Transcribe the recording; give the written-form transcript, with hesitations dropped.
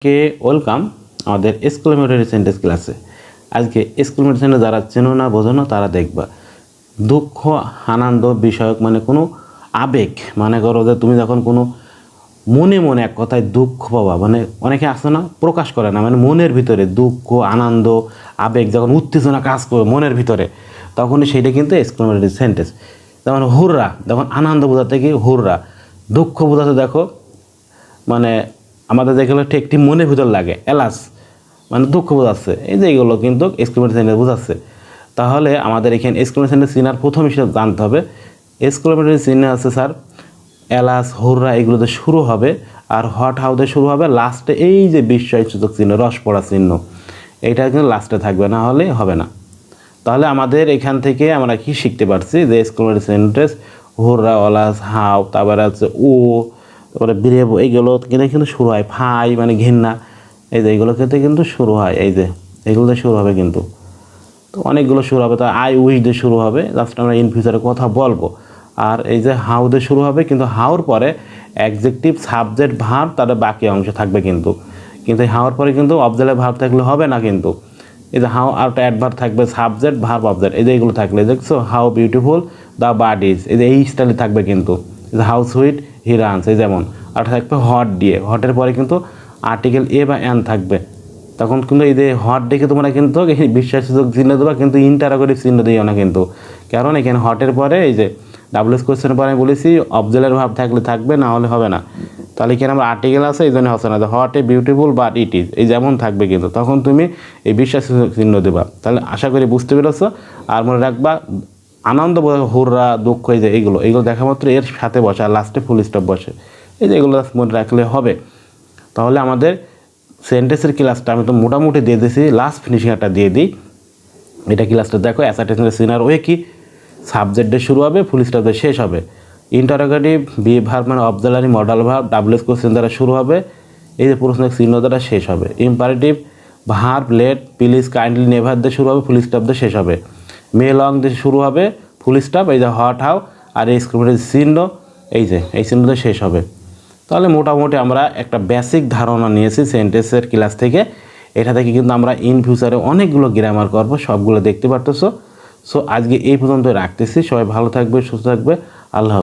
কে welcome আমাদের exclamatory sentence ক্লাসে। আজকে এক্সক্লেমেটরি সেন্টেন্স যারা চেনো না বোঝো না তারা দেখবা দুঃখ আনন্দ বিষয়ক মানে কোনো আবেগ, মানে করো যে তুমি যখন কোনো মনে মনে এক কথায় দুঃখ পাবা, মানে অনেকে আসে না প্রকাশ করে না, মানে মনের ভিতরে দুঃখ আনন্দ আবেগ যখন উত্তেজনা কাজ করবে মনের ভিতরে তখনই সেইটা কিন্তু এক্সক্লেমেটরি সেন্টেন্স। যেমন হুররা, যখন আনন্দ বোঝাতে কি হুররা, দুঃখ বোঝাতে দেখো মানে আমাদের যেগুলো ঠিক ঠিক মনের ভিতর লাগে এলাস মানে দুঃখ বোঝাচ্ছে, এই যে এইগুলো কিন্তু এক্সক্লেমেটরি সেন্টেন্স বোঝাচ্ছে। তাহলে আমাদের এখানে এক্সক্লেমেটরি সেন্টেন্স চিনার প্রথম হিসেবে জানতে হবে এক্সক্লেমেটরি চিহ্ন আছে স্যার এলাস হুররা এগুলোতে শুরু হবে, আর হট হাউতে শুরু হবে, লাস্টে এই যে বিস্ময়সূচক চিহ্ন রস পড়া চিহ্ন এইটা কিন্তু লাস্টে থাকবে, না হলে হবে না। তাহলে আমাদের এখান থেকে আমরা কি শিখতে পারছি যে এক্সক্লেমেটরি সেন্টেন্স হুররা অলাস হাউ, তারপরে আছে ও, তারপরে বিরেব, এইগুলো কিন্তু শুরু হয় ফাই মানে ঘেন্না, এই যে এইগুলো ক্ষেত্রে কিন্তু শুরু হয়, এই যে এগুলোতে শুরু হবে কিন্তু, তো অনেকগুলো শুরু হবে। তো আই উইশ দিয়ে শুরু হবে, জাস্ট আমরা ইন ফিউচারে কথা বলবো। আর এই যে হাউ দিয়ে শুরু হবে, কিন্তু হাউর পরে অ্যাডজেক্টিভ সাবজেক্ট ভার্ব তাদের বাকি অংশ থাকবে কিন্তু, কিন্তু হাউর পরে কিন্তু অবজেক্টিভ ভার্ব থাকলে হবে না কিন্তু। এই যে হাউ আর একটা অ্যাডভার্ব থাকবে সাবজেক্ট ভার্ব অবজেক্ট, এই যে এগুলো থাকলে দেখছো how beautiful the bird is, এই যে এই স্টাইলে থাকবে কিন্তু, এই যে হাউ সুইট হি রানস, এই যেমন। আর থাকবে হট দিয়ে, হটের পরে কিন্তু আর্টিকেল এ বা এন থাকবে, তখন কিন্তু এই যে হট দেখে তোমরা কিন্তু বিশ্বাসযোগ্য চিহ্ন দেবা, কিন্তু ইন্টারোগেটিভ চিহ্ন দিও না কিন্তু, কারণ এখানে হটের পরে এই যে ডাব্লিউএস কোয়েশ্চেনের পরে আমি বলেছি অবজেক্টের ভাব থাকলে থাকবে, না হলে হবে না। তাহলে এখানে আমার আর্টিকেল আছে এই জন্য হচ্ছে না, hot a beautiful but it is, এই যেমন থাকবে কিন্তু, তখন তুমি এই বিশ্বাসযোগ্য চিহ্ন দেবা। তাহলে আশা করি বুঝতে পেরেছো। আর মনে রাখবা আনন্দ হুররা দুঃখ, এই যে এইগুলো দেখা মাত্র এর সাথে বসে আর লাস্টে ফুল স্টপ বসে, এই যে এগুলো মনে রাখলে হবে। তাহলে আমাদের সেন্টেন্সের ক্লাসটা আমি তো মোটামুটি দিয়ে দিয়েছি, লাস্ট ফিনিশিং একটা দিয়ে দিই। এটা ক্লাসটা দেখো অ্যাসার্টেশনের সিনার ওয়ে কি, সাবজেক্ট দিয়ে শুরু হবে ফুল স্টপ দিয়ে শেষ হবে, ইন্টারোগেটিভ বি ভার্ব মানে অবজালারি মডাল ভার্ব ডাব্লিউএস কোশ্চেন দ্বারা শুরু হবে, এই যে প্রশ্নের চিহ্ন দ্বারা শেষ হবে, imperative verb let please kindly never দিয়ে শুরু হবে ফুল স্টপ দিয়ে শেষ হবে, মে লং দিয়ে শুরু হবে ফুল স্টপ, এই যে হট হাউ, আর এই এক্সক্লেমেটরি চিহ্ন এই যে এই চিহ্ন দিয়ে শেষ হবে। তাহলে মোটামুটি আমরা একটা বেসিক ধারণা নিয়েছি সেন্টেন্সের ক্লাস থেকে। এটা থেকে কিন্তু আমরা ইন ফিউচারে অনেকগুলো গ্রামার করবো, সবগুলো দেখতে পারতেছো। সো আজকে এই পর্যন্ত রাখতেছি, সবাই ভালো থাকবে সুস্থ থাকবে, আল্লাহ।